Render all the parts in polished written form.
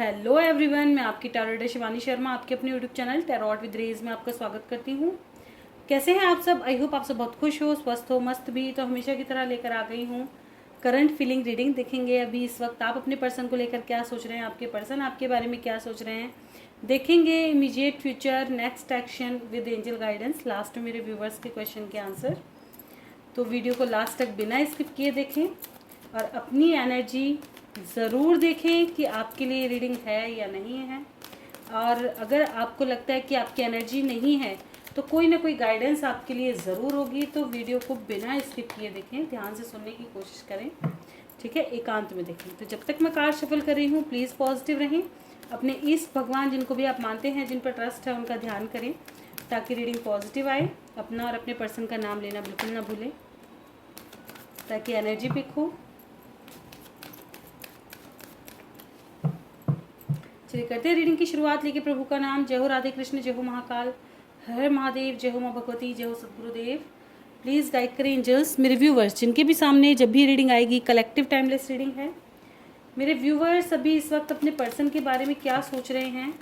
Hello everyone, मैं आपकी tarot reader Shivani Sharma आपके अपने यूट्यूब चैनल टैरोट विद रेज में आपका स्वागत करती हूँ। कैसे हैं आप सब? आई होप आप सब बहुत खुश हो, स्वस्थ हो, मस्त भी। तो हमेशा की तरह लेकर आ गई हूँ करंट फीलिंग रीडिंग। देखेंगे अभी इस वक्त आप अपने पर्सन को लेकर क्या सोच रहे हैं, आपके पर्सन आपके बारे में क्या सोच रहे हैं। देखेंगे immediate future, next action with angel guidance. Last में मेरे व्यूवर्स के क्वेश्चन के आंसर। तो वीडियो को लास्ट तक बिना स्किप किए देखें और अपनी एनर्जी ज़रूर देखें कि आपके लिए रीडिंग है या नहीं है। और अगर आपको लगता है कि आपकी एनर्जी नहीं है तो कोई ना कोई गाइडेंस आपके लिए ज़रूर होगी। तो वीडियो को बिना स्किप किए देखें, ध्यान से सुनने की कोशिश करें, ठीक है, एकांत में देखें। तो जब तक मैं कार्ड शफल कर रही हूँ प्लीज़ पॉजिटिव रहें। अपने ईष्ट भगवान जिनको भी आप मानते हैं, जिन पर ट्रस्ट है, उनका ध्यान करें ताकि रीडिंग पॉजिटिव आए। अपना और अपने पर्सन का नाम लेना बिल्कुल ना भूलें ताकि एनर्जी पिक हो। चलिए करते हैं रीडिंग की शुरुआत। लेके प्रभु का नाम। जय हो राधे कृष्ण, जय हो महाकाल, हर महादेव, जय हो माँ भगवती, जय हो सदगुरुदेव। प्लीज़ गाइड करें एंजल्स। मेरे व्यूवर्स जिनके भी सामने जब भी रीडिंग आएगी, कलेक्टिव टाइमलेस रीडिंग है। मेरे व्यूवर्स अभी इस वक्त अपने पर्सन के बारे में क्या सोच रहे हैं,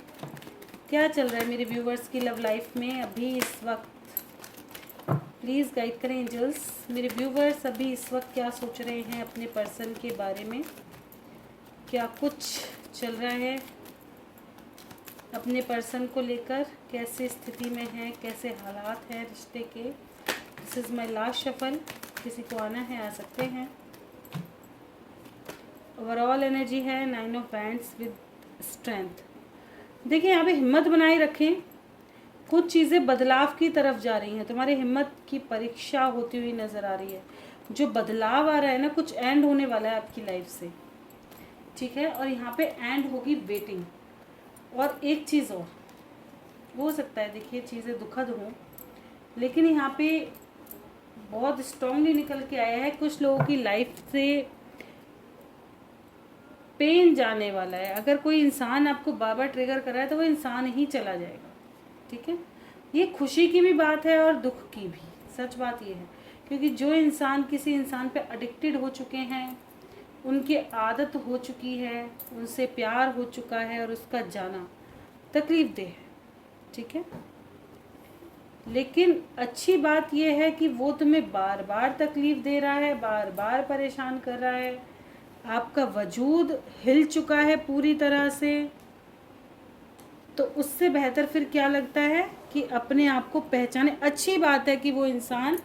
क्या चल रहा है मेरे व्यूवर्स की लव लाइफ में अभी इस वक्त। प्लीज़ गाइड करें एंजल्स। मेरे व्यूवर्स अभी इस वक्त क्या सोच रहे हैं अपने पर्सन के बारे में, क्या कुछ चल रहा है अपने पर्सन को लेकर, कैसे स्थिति में है, कैसे हालात हैं रिश्ते के। This is my last shuffle. किसी को आना है आ सकते हैं। ओवरऑल एनर्जी है 9 ऑफ वैंड्स विद स्ट्रेंथ। देखिए यहाँ पे हिम्मत बनाए रखें। कुछ चीज़ें बदलाव की तरफ जा रही हैं, तुम्हारी हिम्मत की परीक्षा होती हुई नज़र आ रही है। जो बदलाव आ रहा है ना, कुछ एंड होने वाला है आपकी लाइफ से, ठीक है। और यहाँ पे एंड होगी वेटिंग। और एक चीज़ और हो सकता है, देखिए चीज़ें दुखद हों लेकिन यहाँ पे बहुत स्ट्रांगली निकल के आया है। कुछ लोगों की लाइफ से पेन जाने वाला है। अगर कोई इंसान आपको बार बार ट्रिगर कर रहा है तो वो इंसान ही चला जाएगा, ठीक है। ये खुशी की भी बात है और दुख की भी। सच बात ये है, क्योंकि जो इंसान किसी इंसान पे एडिक्टेड हो चुके हैं, उनकी आदत हो चुकी है, उनसे प्यार हो चुका है और उसका जाना तकलीफ दे है, ठीक है। लेकिन अच्छी बात यह है कि वो तुम्हें बार बार तकलीफ दे रहा है, बार बार परेशान कर रहा है, आपका वजूद हिल चुका है पूरी तरह से। तो उससे बेहतर फिर क्या लगता है कि अपने आप को पहचाने। अच्छी बात है कि वो इंसान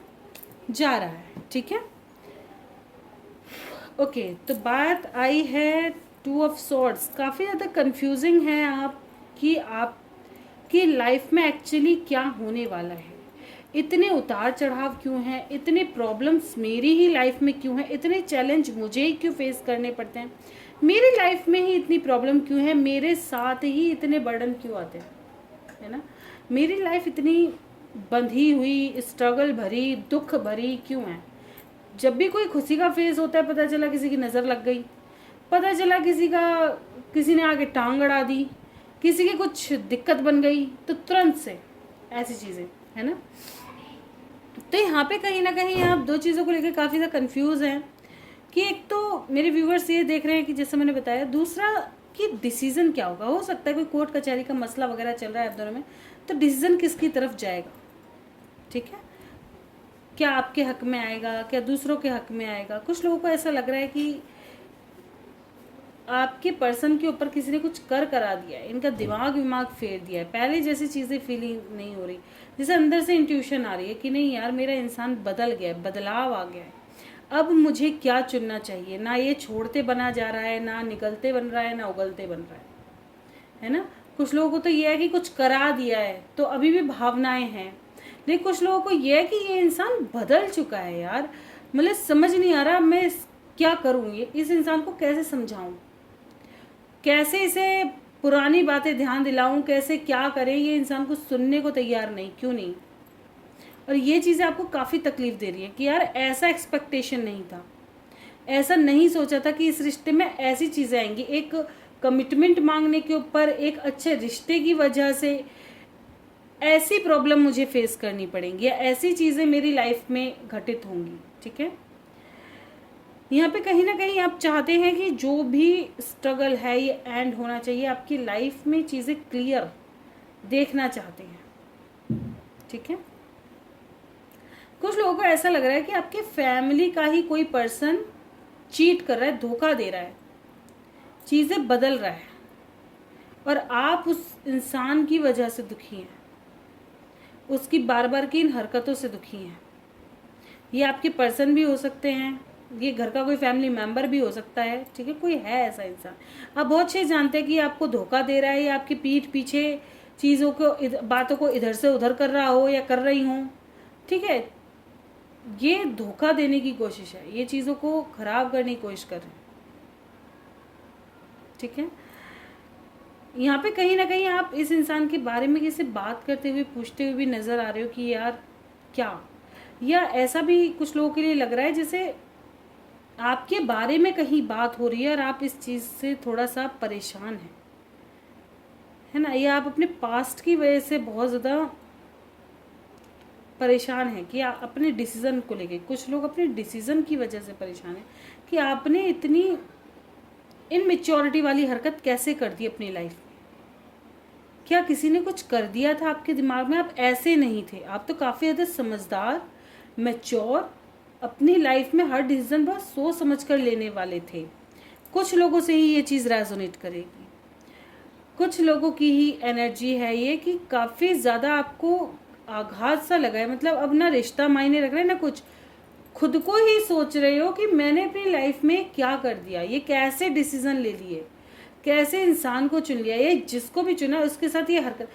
जा रहा है, ठीक है। ओके, तो बात आई है 2 ऑफ सॉर्ड्स। काफ़ी ज़्यादा कंफ्यूजिंग है आपकी लाइफ में एक्चुअली क्या होने वाला है। इतने उतार चढ़ाव क्यों हैं, इतने प्रॉब्लम्स मेरी ही लाइफ में क्यों हैं, इतने चैलेंज मुझे ही क्यों फेस करने पड़ते हैं, मेरी लाइफ में ही इतनी प्रॉब्लम क्यों है, मेरे साथ ही इतने बर्डन क्यों आते हैं, है ना। मेरी लाइफ इतनी बंधी हुई, स्ट्रगल भरी, दुख भरी क्यों है। जब भी कोई खुशी का फेज होता है, पता चला किसी की नज़र लग गई, पता चला किसी ने आगे टांग अड़ा दी, किसी की कुछ दिक्कत बन गई, तो तुरंत से ऐसी चीज़ें, है ना। तो यहाँ पे कहीं ना कहीं आप दो चीज़ों को लेकर काफ़ी ज़्यादा कंफ्यूज हैं कि एक तो मेरे व्यूवर्स ये देख रहे हैं कि जैसे मैंने बताया, दूसरा कि डिसीज़न क्या होगा। हो सकता है कोई कोर्ट कचहरी का मसला वगैरह चल रहा है आप दोनों में, तो डिसीज़न किसकी तरफ जाएगा, ठीक है। क्या आपके हक में आएगा, क्या दूसरों के हक में आएगा। कुछ लोगों को ऐसा लग रहा है कि आपके पर्सन के ऊपर किसी ने कुछ करा दिया है, इनका दिमाग फेर दिया है। पहले जैसी चीज़ें फीलिंग नहीं हो रही, जैसे अंदर से इंट्यूशन आ रही है कि नहीं यार, मेरा इंसान बदल गया है, बदलाव आ गया है, अब मुझे क्या चुनना चाहिए। ना ये छोड़ते बना जा रहा है, ना निकलते बन रहा है, ना उगलते बन रहा है ना। कुछ लोगों को तो ये है कि कुछ करा दिया है तो अभी भी भावनाएं हैं, लेकिन कुछ लोगों को ये है कि ये इंसान बदल चुका है यार। मतलब समझ नहीं आ रहा मैं क्या करूँ, ये इस इंसान को कैसे समझाऊं, कैसे इसे पुरानी बातें ध्यान दिलाऊं, कैसे क्या करें। ये इंसान को सुनने को तैयार नहीं, क्यों नहीं। और ये चीज़ें आपको काफ़ी तकलीफ दे रही है कि यार ऐसा एक्सपेक्टेशन नहीं था, ऐसा नहीं सोचा था कि इस रिश्ते में ऐसी चीज़ें आएंगी। एक कमिटमेंट मांगने के ऊपर, एक अच्छे रिश्ते की वजह से ऐसी प्रॉब्लम मुझे फेस करनी पड़ेंगी, या ऐसी चीज़ें मेरी लाइफ में घटित होंगी, ठीक है। यहाँ पे कहीं ना कहीं आप चाहते हैं कि जो भी स्ट्रगल है ये एंड होना चाहिए, आपकी लाइफ में चीज़ें क्लियर देखना चाहते हैं, ठीक है। कुछ लोगों को ऐसा लग रहा है कि आपके फैमिली का ही कोई पर्सन चीट कर रहा है, धोखा दे रहा है, चीज़ें बदल रहा है, और आप उस इंसान की वजह से दुखी हैं, उसकी बार बार की इन हरकतों से दुखी हैं। ये आपके पर्सन भी हो सकते हैं, ये घर का कोई फैमिली मेम्बर भी हो सकता है, ठीक है, कोई है ऐसा इंसान। आप बहुत अच्छे जानते हैं कि आपको धोखा दे रहा है, या आपकी पीठ पीछे चीज़ों को, बातों को इधर से उधर कर रहा हो या कर रही हूँ, ठीक है। ये धोखा देने की कोशिश है, ये चीज़ों को खराब करने की कोशिश कर रहे हैं, ठीक है। यहाँ पे कहीं ना कहीं आप इस इंसान के बारे में किसी बात करते हुए, पूछते हुए भी नज़र आ रहे हो कि यार क्या, या ऐसा भी कुछ लोगों के लिए लग रहा है जैसे आपके बारे में कहीं बात हो रही है और आप इस चीज़ से थोड़ा सा परेशान हैं, है ना, या आप अपने पास्ट की वजह से बहुत ज़्यादा परेशान हैं कि आप अपने डिसीज़न को लेके, कुछ लोग अपने डिसीज़न की वजह से परेशान हैं कि आपने इतनी इनमेच्योरिटी वाली हरकत कैसे कर दी अपनी लाइफ में। क्या किसी ने कुछ कर दिया था आपके दिमाग में? आप ऐसे नहीं थे, आप तो काफ़ी ज़्यादा समझदार, मैच्योर, अपनी लाइफ में हर डिसीज़न बहुत सोच समझ कर लेने वाले थे। कुछ लोगों से ही ये चीज़ रेजोनेट करेगी, कुछ लोगों की ही एनर्जी है ये कि काफ़ी ज़्यादा आपको आघात सा लगा है, मतलब अब ना रिश्ता मायने रख रहा है ना कुछ, खुद को ही सोच रहे हो कि मैंने अपनी लाइफ में क्या कर दिया, ये कैसे डिसीजन ले लिए, कैसे इंसान को चुन लिया, ये जिसको भी चुना उसके साथ ये हरकत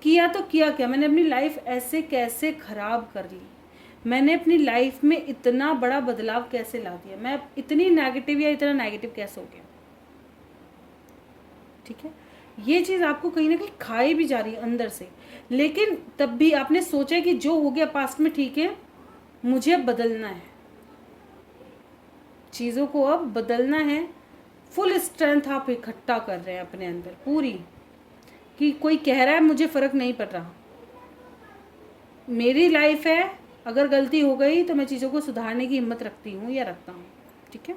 किया, तो किया क्या, मैंने अपनी लाइफ ऐसे कैसे खराब कर ली, मैंने अपनी लाइफ में इतना बड़ा बदलाव कैसे ला दिया, मैं इतनी नेगेटिव या इतना नेगेटिव कैसे हो गया, ठीक है। ये चीज़ आपको कहीं ना कहीं खाई भी जा रही है अंदर से, लेकिन तब भी आपने सोचा कि जो हो गया पास्ट में ठीक है, मुझे अब बदलना है, चीज़ों को अब बदलना है। फुल स्ट्रेंथ आप इकट्ठा कर रहे हैं अपने अंदर पूरी, कि कोई कह रहा है मुझे फ़र्क नहीं पड़ रहा, मेरी लाइफ है, अगर गलती हो गई तो मैं चीज़ों को सुधारने की हिम्मत रखती हूँ या रखता हूँ, ठीक है।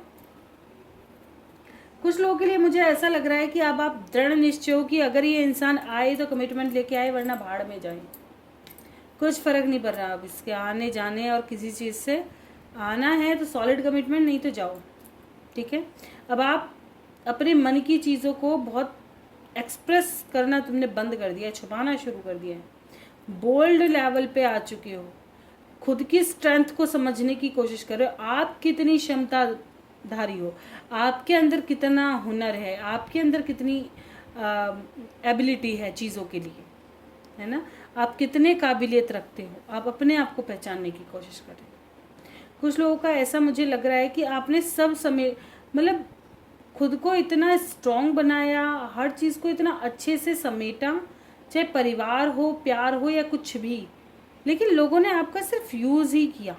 कुछ लोगों के लिए मुझे ऐसा लग रहा है कि अब आप दृढ़ निश्चय हो कि अगर ये इंसान आए तो कमिटमेंट लेके आए, वरना भाड़ में जाए, कुछ फ़र्क नहीं पड़ रहा अब इसके आने जाने, और किसी चीज़ से आना है तो सॉलिड कमिटमेंट, नहीं तो जाओ, ठीक है। अब आप अपने मन की चीज़ों को बहुत एक्सप्रेस करना तुमने बंद कर दिया, छुपाना शुरू कर दिया है, बोल्ड लेवल पे आ चुके हो, खुद की स्ट्रेंथ को समझने की कोशिश कर रहे हो, आप कितनी क्षमताधारी हो, आपके अंदर कितना हुनर है, आपके अंदर कितनी एबिलिटी है चीज़ों के लिए, है ना, आप कितने काबिलियत रखते हो, आप अपने आप को पहचानने की कोशिश करें। कुछ लोगों का ऐसा मुझे लग रहा है कि आपने सब समय, मतलब खुद को इतना स्ट्रॉन्ग बनाया, हर चीज़ को इतना अच्छे से समेटा, चाहे परिवार हो, प्यार हो या कुछ भी, लेकिन लोगों ने आपका सिर्फ यूज़ ही किया,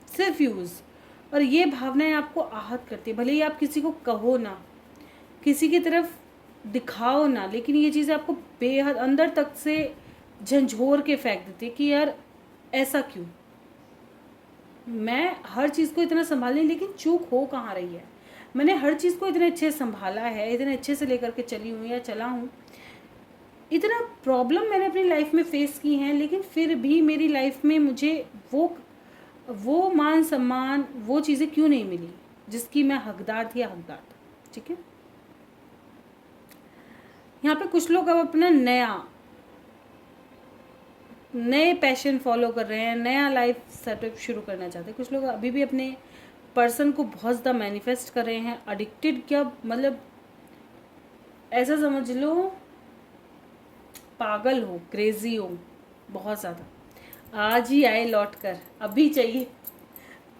सिर्फ यूज़। और ये भावनाएं आपको आहत करती है, भले ही आप किसी को कहो ना, किसी की तरफ दिखाओ ना, लेकिन ये चीज़ें आपको बेहद अंदर तक से झंझोर के फेंक देती है कि यार ऐसा क्यों, मैं हर चीज़ को इतना संभालने, लेकिन चूक हो कहाँ रही है, मैंने हर चीज़ को इतने अच्छे से संभाला है, इतने अच्छे से लेकर के चली हूँ या चला हूँ, इतना प्रॉब्लम मैंने अपनी लाइफ में फेस की हैं, लेकिन फिर भी मेरी लाइफ में मुझे वो मान सम्मान, वो चीज़ें क्यों नहीं मिली जिसकी मैं हकदार थी या हकदार था, ठीक है। यहाँ पे कुछ लोग अब अपना नए पैशन फॉलो कर रहे हैं, नया लाइफ सेटअप शुरू करना चाहते हैं। कुछ लोग अभी भी अपने पर्सन को बहुत ज़्यादा मैनिफेस्ट कर रहे हैं, एडिक्टेड, क्या मतलब ऐसा समझ लो पागल हो, क्रेजी हो बहुत ज़्यादा, आज ही आए लौट कर, अभी चाहिए,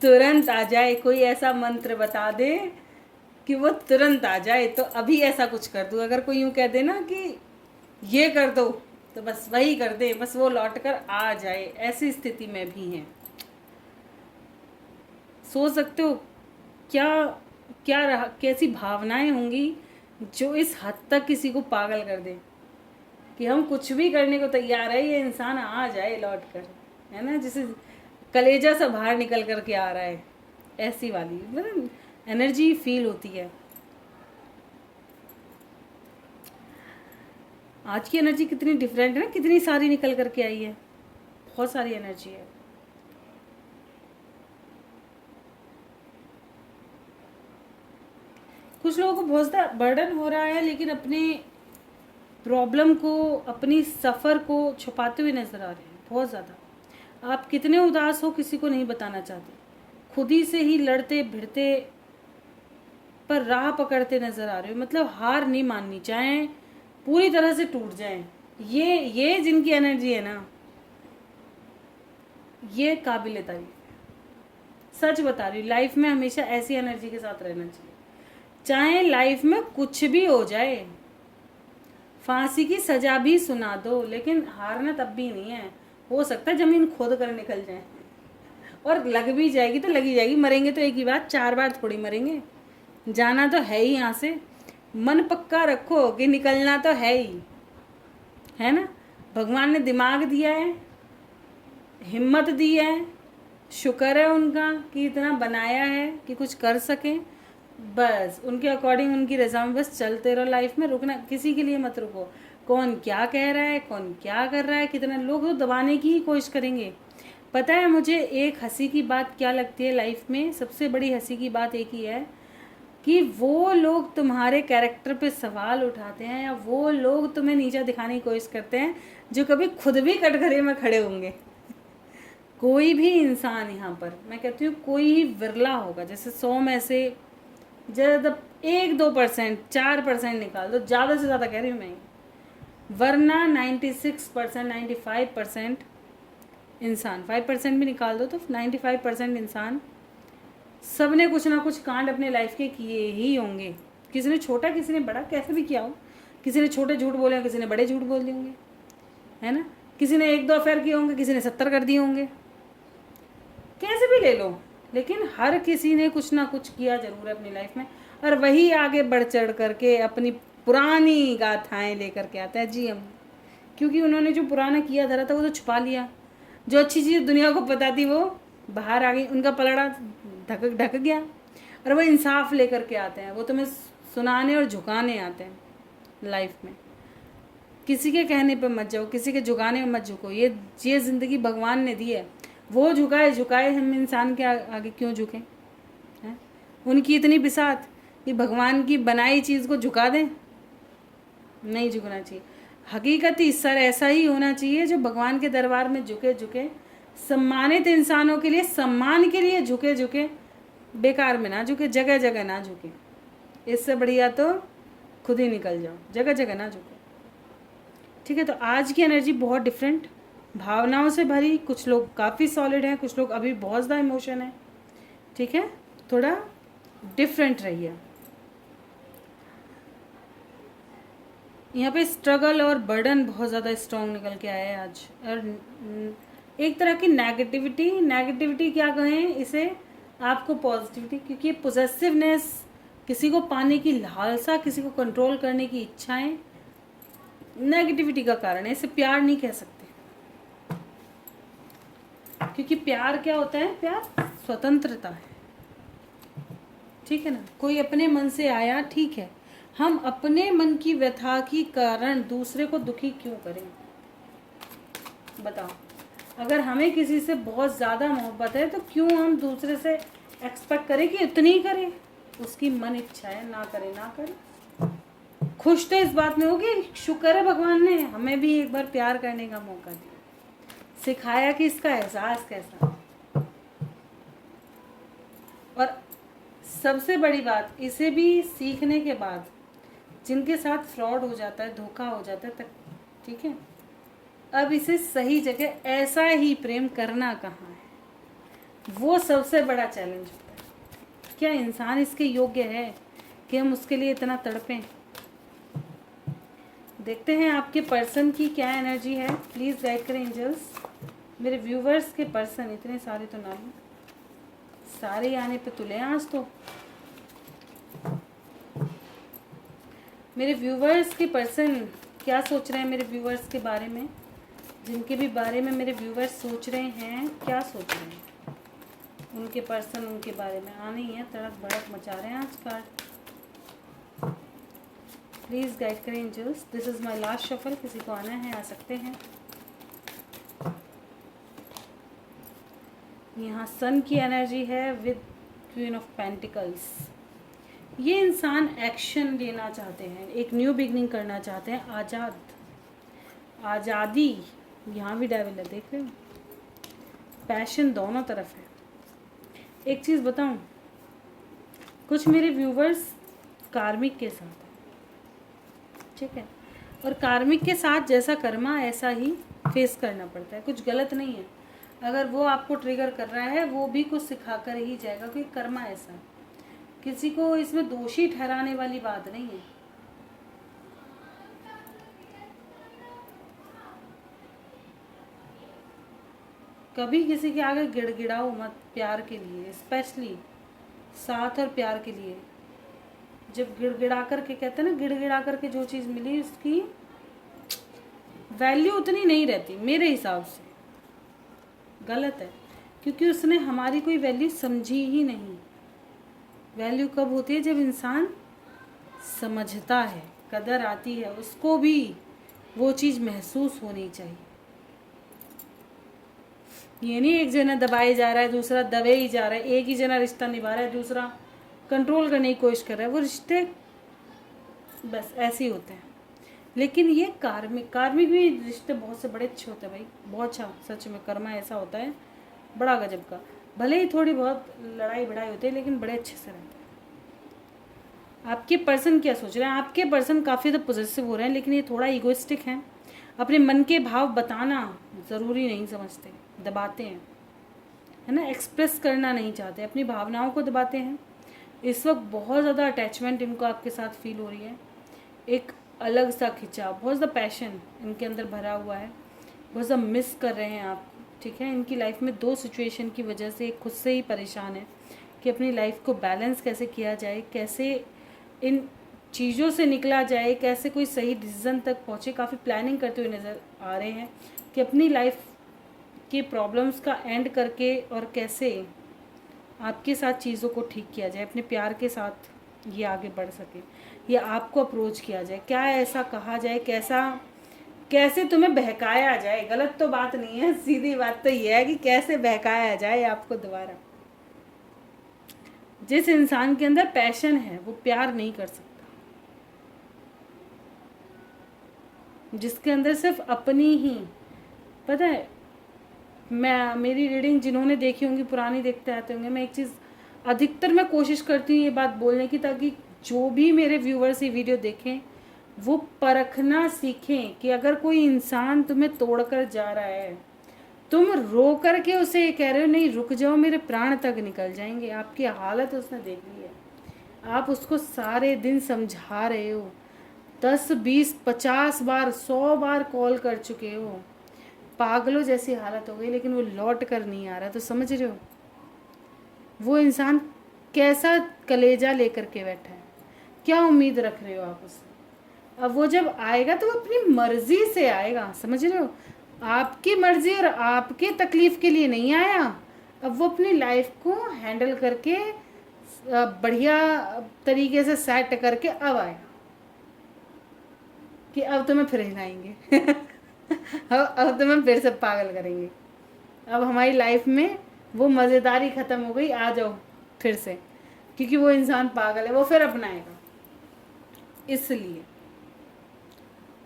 तुरंत आ जाए, कोई ऐसा मंत्र बता दे कि वो तुरंत आ जाए, तो अभी ऐसा कुछ कर दूँ। अगर कोई यूँ कह दे ना कि ये कर दो, तो बस वही कर दे, बस वो लौट कर आ जाए, ऐसी स्थिति में भी हैं। सोच सकते हो क्या क्या रहा, कैसी भावनाएं होंगी जो इस हद तक किसी को पागल कर दे कि हम कुछ भी करने को तैयार है, ये इंसान आ जाए लौट कर, है ना, जैसे कलेजा से बाहर निकल कर के आ रहा है, ऐसी वाली मतलब एनर्जी फील होती है। आज की एनर्जी कितनी डिफरेंट है ना, कितनी सारी निकल करके आई है, बहुत सारी एनर्जी है। कुछ लोगों को बहुत ज़्यादा बर्डन हो रहा है, लेकिन अपने प्रॉब्लम को, अपनी सफ़र को छुपाते हुए नज़र आ रहे हैं बहुत ज़्यादा। आप कितने उदास हो किसी को नहीं बताना चाहते, खुद ही से ही लड़ते भिड़ते पर राह पकड़ते नज़र आ रहे हो। मतलब हार नहीं माननी, चाहे पूरी तरह से टूट जाएं। ये जिनकी एनर्जी है ना, ये काबिल तारीफ। सच बता रही हूँ, लाइफ में हमेशा ऐसी एनर्जी के साथ रहना चाहिए। चाहे लाइफ में कुछ भी हो जाए, फांसी की सजा भी सुना दो, लेकिन हारना तब भी नहीं है। हो सकता है जमीन खोद कर निकल जाए, और लग भी जाएगी तो लगी जाएगी। मरेंगे तो एक ही बात, 4 बार थोड़ी मरेंगे। जाना तो है ही यहाँ से, मन पक्का रखो कि निकलना तो है ही, है ना। भगवान ने दिमाग दिया है, हिम्मत दी है, शुक्र है उनका कि इतना बनाया है कि कुछ कर सकें। बस उनके अकॉर्डिंग, उनकी रजा में बस चलते रहो। लाइफ में रुकना, किसी के लिए मत रुको। कौन क्या कह रहा है, कौन क्या कर रहा है, कितना लोग तो दबाने की ही कोशिश करेंगे। पता है मुझे एक हंसी की बात क्या लगती है लाइफ में, सबसे बड़ी हंसी की बात एक ही है कि वो लोग तुम्हारे कैरेक्टर पे सवाल उठाते हैं, या वो लोग तुम्हें नीचा दिखाने की कोशिश करते हैं जो कभी खुद भी कटघरे में खड़े होंगे। कोई भी इंसान यहाँ पर, मैं कहती हूँ कोई ही विरला होगा, जैसे 100 में से ज़्यादा 1-2%, 4% निकाल दो, ज़्यादा से ज़्यादा कह रही हूँ मैं, वरना 96%, 95% इंसान, 5% भी निकाल दो तो 95% इंसान, सब ने कुछ ना कुछ कांड अपने लाइफ के किए ही होंगे। किसी ने छोटा, किसी ने बड़ा, कैसे भी किया हो। किसी ने छोटे झूठ बोले, किसी ने बड़े झूठ बोल दिए होंगे, है ना। किसी ने 1-2 अफेयर किए होंगे, किसी ने 70 कर दिए होंगे, कैसे भी ले लो, लेकिन हर किसी ने कुछ ना कुछ किया जरूर है अपनी लाइफ में। और वही आगे बढ़ चढ़ करके अपनी पुरानी गाथाएं लेकर के आता है जी हम, क्योंकि उन्होंने जो पुराना किया धरा था वो तो छुपा लिया। जो अच्छी चीज़ दुनिया को पता थी वो बाहर आ गई, उनका पलड़ा ढक गया। और वो इंसाफ लेकर के आते हैं, वो तुम्हें सुनाने और झुकाने आते हैं लाइफ में। किसी के कहने पे मत जाओ, किसी के झुकाने में मत झुको। ये ज़िंदगी भगवान ने दी है, वो झुकाए, हम इंसान के आगे क्यों झुकें, हैं। उनकी इतनी बिसात कि भगवान की बनाई चीज़ को झुका दें, नहीं झुकना चाहिए। हकीकती सर ऐसा ही होना चाहिए जो भगवान के दरबार में झुके, सम्मानित इंसानों के लिए, सम्मान के लिए झुके, बेकार में ना झुके, जगह जगह ना झुके। इससे बढ़िया तो खुद ही निकल जाओ, जगह जगह ना झुके। ठीक है, तो आज की एनर्जी बहुत डिफरेंट, भावनाओं से भरी। कुछ लोग काफ़ी सॉलिड हैं, कुछ लोग अभी बहुत ज़्यादा इमोशन है। ठीक है, थोड़ा डिफरेंट रहिए। यहाँ पे स्ट्रगल और बर्डन बहुत ज़्यादा स्ट्रॉन्ग निकल के आया है आज। और एक तरह की नेगेटिविटी क्या कहें इसे, आपको पॉजिटिविटी, क्योंकि पोजेसिवनेस, किसी को पाने की लालसा, किसी को कंट्रोल करने की इच्छाएं नेगेटिविटी का कारण है। इसे प्यार नहीं कह सकते, क्योंकि प्यार क्या होता है, प्यार स्वतंत्रता है। ठीक है ना, कोई अपने मन से आया, ठीक है, हम अपने मन की व्यथा की कारण दूसरे को दुखी क्यों करें, बताओ। अगर हमें किसी से बहुत ज़्यादा मोहब्बत है तो क्यों हम दूसरे से एक्सपेक्ट करें कि इतनी ही करे। उसकी मन इच्छा है, ना करे। खुश तो इस बात में होगी, शुक्र है भगवान ने हमें भी एक बार प्यार करने का मौका दिया, सिखाया कि इसका एहसास कैसा। और सबसे बड़ी बात, इसे भी सीखने के बाद जिनके साथ फ्रॉड हो जाता है, धोखा हो जाता है तक, ठीक है, अब इसे सही जगह ऐसा ही प्रेम करना कहाँ है, वो सबसे बड़ा चैलेंज होता है। क्या इंसान इसके योग्य है कि हम उसके लिए इतना तड़पें। देखते हैं आपके पर्सन की क्या एनर्जी है, प्लीज़ गाइड करें एंजल्स। मेरे व्यूवर्स के पर्सन, इतने सारे तो ना लूँ, सारे आने पे तुले आज तो। मेरे व्यूवर्स के पर्सन क्या सोच रहे हैं मेरे व्यूवर्स के बारे में, जिनके भी बारे में मेरे व्यूवर्स सोच रहे हैं, क्या सोच रहे हैं उनके पर्सन उनके बारे में आने ही है, तड़क भड़क मचा रहे हैं आज कार्ड। प्लीज़ गाइड करें angels, this is my last shuffle, किसी को आना है आ सकते हैं। यहाँ सन की एनर्जी है विद क्वीन ऑफ पेंटिकल्स। ये इंसान एक्शन लेना चाहते हैं, एक न्यू बिगनिंग करना चाहते हैं, आज़ादी। यहाँ भी डेविल है, देख रहे हो, पैशन दोनों तरफ है। एक चीज़ बताऊँ, कुछ मेरे व्यूवर्स कार्मिक के साथ हैं, ठीक है, और कार्मिक के साथ जैसा कर्मा ऐसा ही फेस करना पड़ता है, कुछ गलत नहीं है। अगर वो आपको ट्रिगर कर रहा है वो भी कुछ सिखा कर ही जाएगा, क्योंकि कर्मा ऐसा है, किसी को इसमें दोषी ठहराने वाली बात नहीं है। कभी किसी के आगे गिड़गिड़ाओ मत प्यार के लिए, स्पेशली साथ और प्यार के लिए। जब गिड़गिड़ा करके कहते हैं ना, गिड़गिड़ा करके जो चीज़ मिली उसकी वैल्यू उतनी नहीं रहती मेरे हिसाब से, गलत है, क्योंकि उसने हमारी कोई वैल्यू समझी ही नहीं। वैल्यू कब होती है, जब इंसान समझता है, कदर आती है, उसको भी वो चीज़ महसूस होनी चाहिए। ये नहीं एक जना दबाए जा रहा है दूसरा दबे ही जा रहा है, एक ही जना रिश्ता निभा रहा है दूसरा कंट्रोल करने की कोशिश कर रहा है, वो रिश्ते बस ऐसे ही होते हैं। लेकिन ये कार्मिक भी रिश्ते बहुत से बड़े अच्छे होते हैं भाई, बहुत अच्छा, सच में कर्मा ऐसा होता है बड़ा गजब का। भले ही थोड़ी बहुत लड़ाई बड़ाई होती है लेकिन बड़े अच्छे से रहते हैं। आपके पर्सन क्या सोच रहे हैं, आपके पर्सन काफ़ी ज़्यादा पॉजिटिव हो रहे हैं, लेकिन ये थोड़ा ईगोइस्टिक हैं, अपने मन के भाव बताना ज़रूरी नहीं समझते, दबाते हैं, है ना, एक्सप्रेस करना नहीं चाहते, अपनी भावनाओं को दबाते हैं। इस वक्त बहुत ज़्यादा अटैचमेंट इनको आपके साथ फील हो रही है, एक अलग सा खिंचाव, बहुत ज़्यादा पैशन इनके अंदर भरा हुआ है, बहुत ज़्यादा मिस कर रहे हैं आप, ठीक है। इनकी लाइफ में दो सिचुएशन की वजह से खुद से ही परेशान है कि अपनी लाइफ को बैलेंस कैसे किया जाए, कैसे इन चीज़ों से निकला जाए, कैसे कोई सही डिसीज़न तक पहुँचे। काफ़ी प्लानिंग करते हुए नज़र आ रहे हैं कि अपनी लाइफ के प्रॉब्लम्स का एंड करके और कैसे आपके साथ चीज़ों को ठीक किया जाए, अपने प्यार के साथ ये आगे बढ़ सके, या आपको अप्रोच किया जाए, क्या ऐसा कहा जाए, कैसे तुम्हें बहकाया जाए। गलत तो बात नहीं है, सीधी बात तो ये है कि कैसे बहकाया जाए आपको दोबारा। जिस इंसान के अंदर पैशन है वो प्यार नहीं कर सकता, जिसके अंदर सिर्फ अपनी ही, पता है, मेरी रीडिंग जिन्होंने देखी होंगी, पुरानी देखते आते होंगे, मैं एक चीज़ अधिकतर मैं कोशिश करती हूँ ये बात बोलने की, ताकि जो भी मेरे व्यूवर्स ये वीडियो देखें वो परखना सीखें कि अगर कोई इंसान तुम्हें तोड़कर जा रहा है, तुम रो कर के उसे ये कह रहे हो नहीं रुक जाओ मेरे प्राण तक निकल जाएंगे, आपकी हालत उसने देख ली है, आप उसको सारे दिन समझा रहे हो, 10 20 50 बार 100 बार कॉल कर चुके हो, पागलों जैसी हालत हो गई, लेकिन वो लौट कर नहीं आ रहा। तो समझ रहे हो वो इंसान कैसा कलेजा लेकर के बैठा है, क्या उम्मीद रख रहे हो आप उससे। अब वो जब आएगा तो वो अपनी मर्जी से आएगा, समझ रहे हो, आपकी मर्जी और आपके तकलीफ के लिए नहीं आया। अब वो अपनी लाइफ को हैंडल करके बढ़िया तरीके से सेट करके अब आएगा कि अब तुम्हें फिर हिलाएंगे अब तुम्हें फिर से पागल करेंगे, अब हमारी लाइफ में वो मज़ेदारी ख़त्म हो गई, आ जाओ फिर से, क्योंकि वो इंसान पागल है, वो फिर अपनाएगा। इसलिए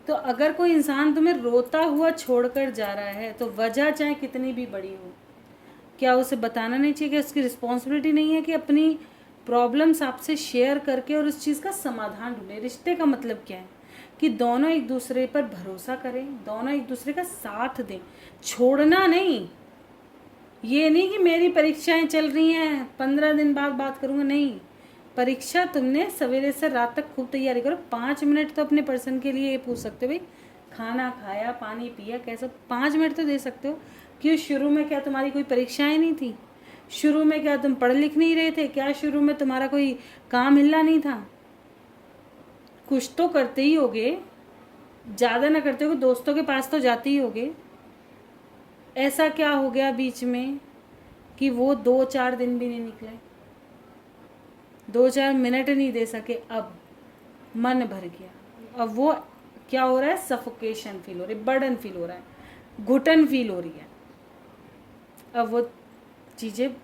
तो अगर कोई इंसान तुम्हें रोता हुआ छोड़कर जा रहा है तो वजह चाहे कितनी भी बड़ी हो, क्या उसे बताना नहीं चाहिए कि उसकी रिस्पॉन्सिबिलिटी नहीं है कि अपनी प्रॉब्लम्स आपसे शेयर करके और उस चीज़ का समाधान ढूंढे। रिश्ते का मतलब क्या है कि दोनों एक दूसरे पर भरोसा करें, दोनों एक दूसरे का साथ दें, छोड़ना नहीं। ये नहीं कि मेरी परीक्षाएं चल रही हैं 15 दिन बाद बात करूँगा, नहीं, परीक्षा तुमने सवेरे से रात तक खूब तैयारी करो। 5 मिनट तो अपने पर्सन के लिए ये पूछ सकते हो, भाई खाना खाया, पानी पिया, कैसा, 5 मिनट तो दे सकते हो। क्यों, शुरू में क्या तुम्हारी कोई परीक्षाएं नहीं थी, शुरू में क्या तुम पढ़ लिख नहीं रहे थे, क्या शुरू में तुम्हारा कोई काम हिलना नहीं था, कुछ तो करते ही होगे, ज़्यादा ना करते हो, दोस्तों के पास तो जाते ही होगे। ऐसा क्या हो गया बीच में कि वो 2-4 दिन भी नहीं निकले, 2-4 मिनट नहीं दे सके। अब मन भर गया, अब वो क्या हो रहा है, सफोकेशन फील हो रही है, बर्डन फील हो रहा है, घुटन फील हो रही है। अब वो चीज़ें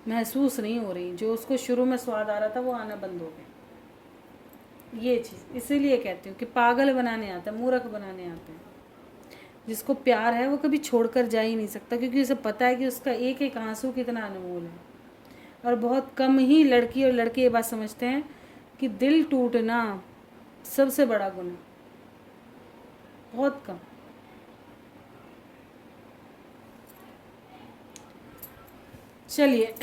महसूस नहीं हो रही, जो उसको शुरू में स्वाद आ रहा था वो आना बंद हो गया। ये चीज़ इसीलिए कहती हूँ कि पागल बनाने आता है, मूर्ख बनाने आते हैं। जिसको प्यार है वो कभी छोड़कर जा ही नहीं सकता, क्योंकि उसे पता है कि उसका एक एक आंसू कितना अनमोल है। और बहुत कम ही लड़की और लड़के ये बात समझते हैं कि दिल टूटना सबसे बड़ा गुनाह, बहुत कम। चलिए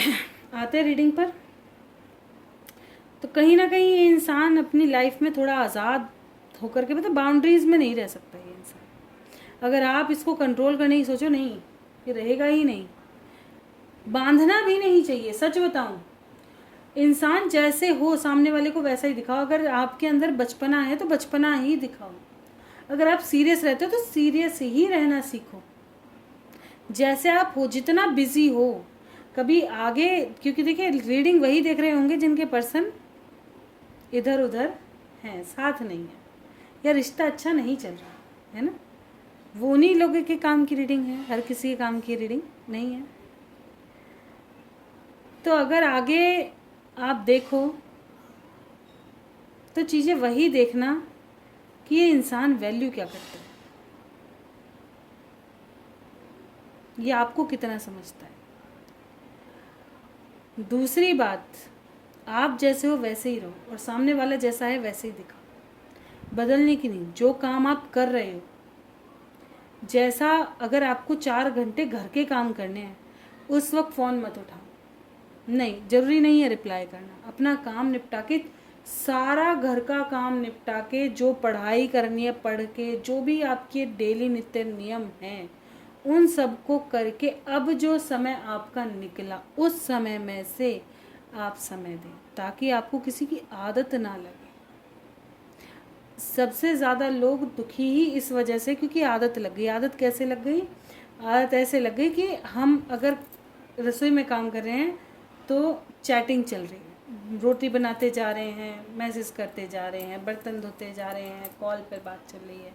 आते हैं रीडिंग पर। तो कहीं ना कहीं ये इंसान अपनी लाइफ में थोड़ा आज़ाद होकर के, मतलब बाउंड्रीज में नहीं रह सकता ये इंसान। अगर आप इसको कंट्रोल करने की सोचो, नहीं, ये रहेगा ही नहीं। बांधना भी नहीं चाहिए, सच बताऊं, इंसान जैसे हो सामने वाले को वैसा ही दिखाओ। अगर आपके अंदर बचपना है तो बचपना ही दिखाओ। अगर आप सीरियस रहते हो तो सीरियस ही रहना सीखो, जैसे आप हो, जितना बिजी हो। कभी आगे, क्योंकि देखिए रीडिंग वही देख रहे होंगे जिनके पर्सन इधर उधर हैं, साथ नहीं है, या रिश्ता अच्छा नहीं चल रहा है ना, वो उन्हीं लोगों के काम की रीडिंग है, हर किसी के काम की रीडिंग नहीं है। तो अगर आगे आप देखो तो चीज़ें वही देखना कि ये इंसान वैल्यू क्या करता है, ये आपको कितना समझता है। दूसरी बात, आप जैसे हो वैसे ही रहो, और सामने वाला जैसा है वैसे ही दिखाओ, बदलने की नहीं। जो काम आप कर रहे हो, जैसा, अगर आपको 4 घंटे घर के काम करने हैं, उस वक्त फ़ोन मत उठाओ, नहीं, ज़रूरी नहीं है रिप्लाई करना। अपना काम निपटा के, सारा घर का काम निपटा के, जो पढ़ाई करनी है पढ़ के, जो भी आपके डेली नित्य नियम हैं उन सबको करके, अब जो समय आपका निकला उस समय में से आप समय दें, ताकि आपको किसी की आदत ना लगे। सबसे ज़्यादा लोग दुखी ही इस वजह से, क्योंकि आदत लग गई। आदत कैसे लग गई? आदत ऐसे लग गई कि हम अगर रसोई में काम कर रहे हैं तो चैटिंग चल रही है, रोटी बनाते जा रहे हैं, मैसेज करते जा रहे हैं, बर्तन धोते जा रहे हैं, कॉल पर बात चल रही है,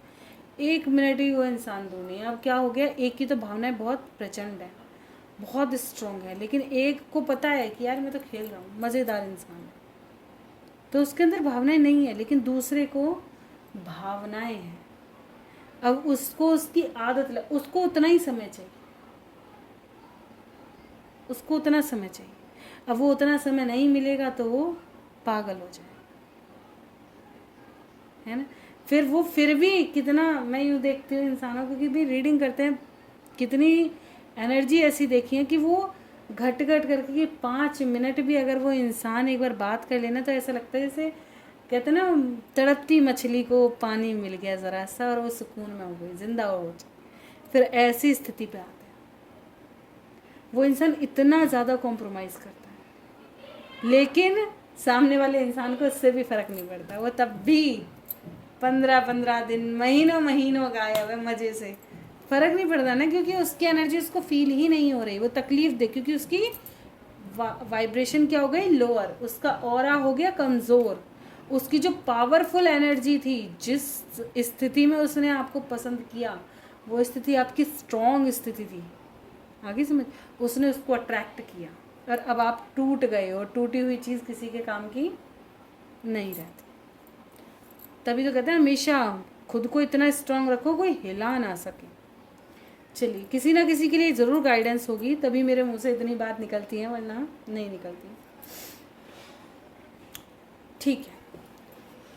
1 मिनट ही वो इंसान दूर नहीं है। अब क्या हो गया, एक की तो भावनाएं बहुत प्रचंड है, बहुत स्ट्रॉन्ग है, लेकिन एक को पता है कि यार मैं तो खेल रहा हूँ, मज़ेदार इंसान है, तो उसके अंदर भावनाएं नहीं है, लेकिन दूसरे को भावनाएं हैं। अब उसको उसकी आदत उसको उतना ही समय चाहिए, उसको उतना समय चाहिए। अब वो उतना समय नहीं मिलेगा तो वो पागल हो जाए, है ना। फिर वो फिर भी कितना, मैं यूँ देखती हूँ इंसानों को कि भी रीडिंग करते हैं, कितनी एनर्जी ऐसी देखी है कि वो घट घट करके कि 5 मिनट भी अगर वो इंसान एक बार बात कर लेना तो ऐसा लगता है जैसे कहते हैं ना, तड़पती मछली को पानी मिल गया ज़रा सा और वो सुकून में हो गई, जिंदा हो गई। फिर ऐसी स्थिति पे आते हैं, वो इंसान इतना ज़्यादा कॉम्प्रोमाइज़ करता है, लेकिन सामने वाले इंसान को उससे भी फ़र्क नहीं पड़ता। वो तब भी 15-15 दिन, महीनों महीनों गायब है, मज़े से, फ़र्क नहीं पड़ता ना, क्योंकि उसकी एनर्जी उसको फील ही नहीं हो रही। वो तकलीफ़ दे, क्योंकि उसकी वाइब्रेशन क्या हो गई, लोअर, उसका ऑरा हो गया कमज़ोर। उसकी जो पावरफुल एनर्जी थी, जिस स्थिति में उसने आपको पसंद किया, वो स्थिति आपकी स्ट्रॉन्ग स्थिति थी, आगे समझ, उसने उसको अट्रैक्ट किया, और अब आप टूट गए हो। टूटी हुई चीज़ किसी के काम की नहीं रहती। तभी तो कहते हैं हमेशा खुद को इतना स्ट्रांग रखो कोई हिला ना सके। चलिए, किसी ना किसी के लिए ज़रूर गाइडेंस होगी, तभी मेरे मुंह से इतनी बात निकलती है, वरना नहीं निकलती। ठीक है,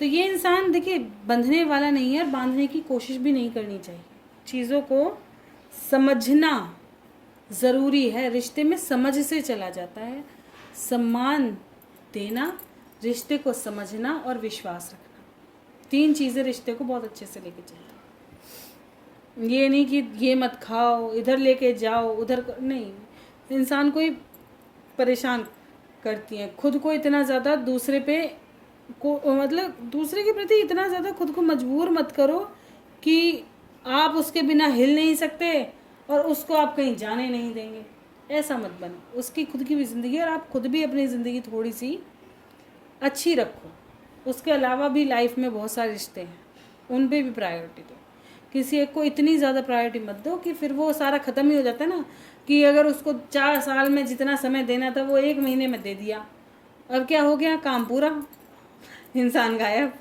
तो ये इंसान देखिए बंधने वाला नहीं है, और बांधने की कोशिश भी नहीं करनी चाहिए। चीज़ों को समझना ज़रूरी है, रिश्ते में समझ से चला जाता है। सम्मान देना, रिश्ते को समझना और विश्वास रखना, 3 चीज़ें रिश्ते को बहुत अच्छे से लेके चलती हैं। ये नहीं कि ये मत खाओ, इधर लेके जाओ, उधर नहीं, इंसान को ही परेशान करती हैं। खुद को इतना ज़्यादा दूसरे पे को, मतलब दूसरे के प्रति इतना ज़्यादा खुद को मजबूर मत करो कि आप उसके बिना हिल नहीं सकते और उसको आप कहीं जाने नहीं देंगे। ऐसा मत बनो। उसकी खुद की भी ज़िंदगी है और आप खुद भी अपनी ज़िंदगी थोड़ी सी अच्छी रखो। उसके अलावा भी लाइफ में बहुत सारे रिश्ते हैं, उन पे भी प्रायोरिटी दो। किसी एक को इतनी ज़्यादा प्रायोरिटी मत दो कि फिर वो सारा ख़त्म ही हो जाता है ना, कि अगर उसको 4 साल में जितना समय देना था वो 1 महीने में दे दिया, अब क्या हो गया, काम पूरा, इंसान गायब।